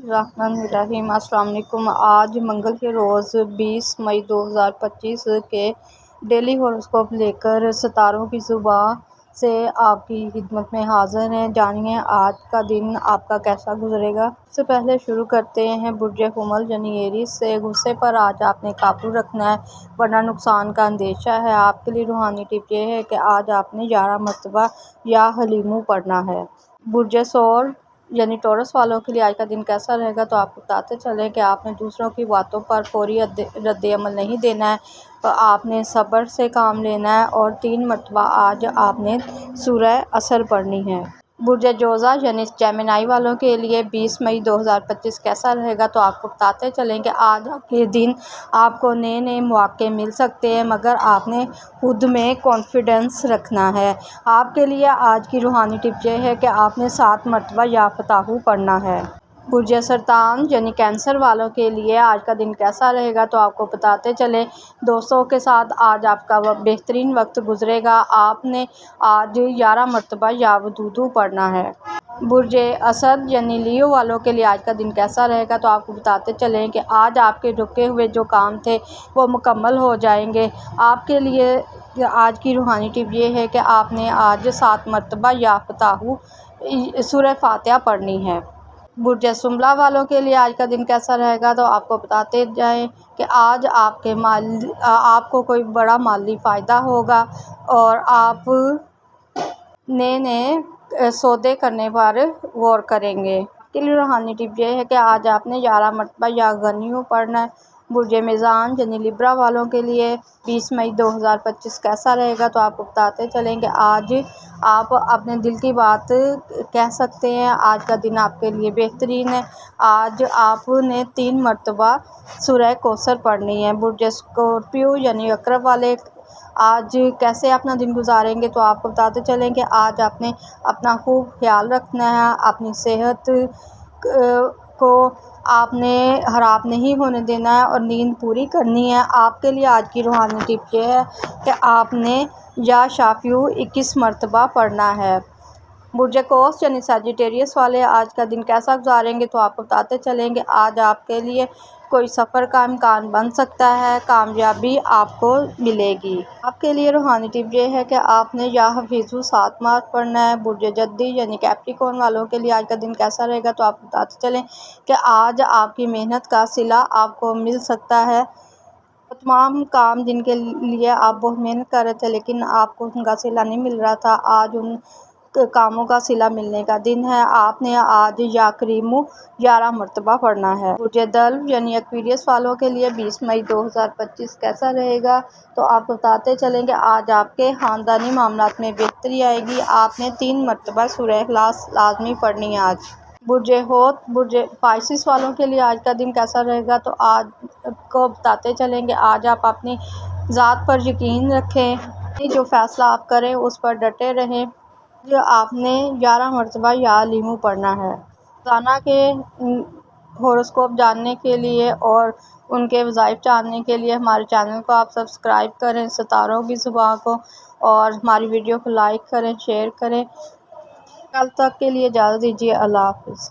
الرحمن الرحیم۔ السلام علیکم۔ آج منگل کے روز 20 مئی 2025 کے ڈیلی ہاروسکوپ لے کر ستاروں کی زبان سے آپ کی خدمت میں حاضر ہیں۔ جانیے آج کا دن آپ کا کیسا گزرے گا۔ سب سے پہلے شروع کرتے ہیں برج حمل یعنی ایریز سے۔ غصے پر آج آپ نے قابو رکھنا ہے ورنہ نقصان کا اندیشہ ہے۔ آپ کے لیے روحانی ٹپ یہ ہے کہ آج آپ نے 11 مرتبہ یا حلیمو پڑھنا ہے۔ برج ثور یعنی ٹورس والوں کے لیے آج کا دن کیسا رہے گا تو آپ کو بتاتے چلیں کہ آپ نے دوسروں کی باتوں پر فوری رد عمل نہیں دینا ہے، آپ نے صبر سے کام لینا ہے اور 3 مرتبہ آج آپ نے سورہ عصر پڑھنی ہے۔ برج جوزا یعنی جیمنائی والوں کے لیے 20 مئی 2025 کیسا رہے گا تو آپ کو بتاتے چلیں کہ آج کے دن آپ کو نئے مواقع مل سکتے ہیں مگر آپ نے خود میں کانفیڈنس رکھنا ہے۔ آپ کے لیے آج کی روحانی ٹپ یہ ہے کہ آپ نے 7 مرتبہ یا فتح پڑھنا ہے۔ برج سرطان یعنی کینسر والوں کے لیے آج کا دن کیسا رہے گا تو آپ کو بتاتے چلیں دوستوں کے ساتھ آج آپ کا بہترین وقت گزرے گا۔ آپ نے آج 11 مرتبہ یا ودودو پڑھنا ہے۔ برج اسد یعنی لیو والوں کے لیے آج کا دن کیسا رہے گا تو آپ کو بتاتے چلیں کہ آج آپ کے رکے ہوئے جو کام تھے وہ مکمل ہو جائیں گے۔ آپ کے لیے آج کی روحانی ٹپ یہ ہے کہ آپ نے آج 7 مرتبہ یا فتح سورہ فاتحہ پڑھنی ہے۔ برج سنبلہ والوں کے لیے آج کا دن کیسا رہے گا تو آپ کو بتاتے جائیں کہ آج آپ کو کوئی بڑا مالی فائدہ ہوگا اور آپ نئے سودے کرنے پر غور کریں گے۔ آپ کے لیے روحانی ٹپ یہ ہے کہ آج آپ نے 11 مرتبہ یا غنیمت پڑھنا ہے۔ برج میزان یعنی لیبرا والوں کے لیے 20 مئی 2025 کیسا رہے گا تو آپ کو بتاتے چلیں کہ آج آپ اپنے دل کی بات کہہ سکتے ہیں۔ آج کا دن آپ کے لیے بہترین ہے۔ آج آپ نے 3 مرتبہ سورہ کوثر پڑھنی ہے۔ برج اسکورپیو یعنی عقرب والے آج کیسے اپنا دن گزاریں گے تو آپ کو بتاتے چلیں کہ آج آپ نے اپنا خوب خیال رکھنا ہے، اپنی صحت کو آپ نے خراب نہیں ہونے دینا ہے اور نیند پوری کرنی ہے۔ آپ کے لیے آج کی روحانی ٹپ یہ ہے کہ آپ نے یا شافیو 21 مرتبہ پڑھنا ہے۔ برج قوس یعنی سیجیٹیریس والے آج کا دن کیسا گزاریں گے تو آپ کو بتاتے چلیں کہ آج آپ کے لیے کوئی سفر کا امکان بن سکتا ہے، کامیابی آپ کو ملے گی۔ آپ کے لیے روحانی ٹپ یہ ہے کہ آپ نے یا حفیظو 7 مارچ پڑھنا ہے۔ برج جدی یعنی کیپریکارن والوں کے لیے آج کا دن کیسا رہے گا تو آپ بتاتے چلیں کہ آج آپ کی محنت کا صلہ آپ کو مل سکتا ہے۔ وہ تمام کام جن کے لیے آپ بہت محنت کر رہے تھے لیکن آپ کو ان کا صلہ نہیں مل رہا تھا، آج ان کاموں کا صلہ ملنے کا دن ہے۔ آپ نے آج یا کریمو 11 مرتبہ پڑھنا ہے۔ برج دلو یعنی ایکویریس والوں کے لیے 20 مئی 2025 کیسا رہے گا تو آپ بتاتے چلیں کہ آج آپ کے خاندانی معاملات میں بہتری آئے گی۔ آپ نے 3 مرتبہ سورہ اخلاص لازمی پڑھنی ہے آج۔ برج حوت برج پائسس والوں کے لیے آج کا دن کیسا رہے گا تو آج کو بتاتے چلیں کہ آج آپ اپنی ذات پر یقین رکھیں، جو فیصلہ آپ کریں اس پر ڈٹے رہیں۔ آپ نے 11 مرتبہ یا حلیمو پڑھنا ہے۔ روزانہ کے ہاروسکوپ جاننے کے لیے اور ان کے وظائف جاننے کے لیے ہمارے چینل کو آپ سبسکرائب کریں، ستاروں کی زبان کو، اور ہماری ویڈیو کو لائک کریں، شیئر کریں۔ کل تک کے لیے اجازت دیجیے۔ اللہ حافظ۔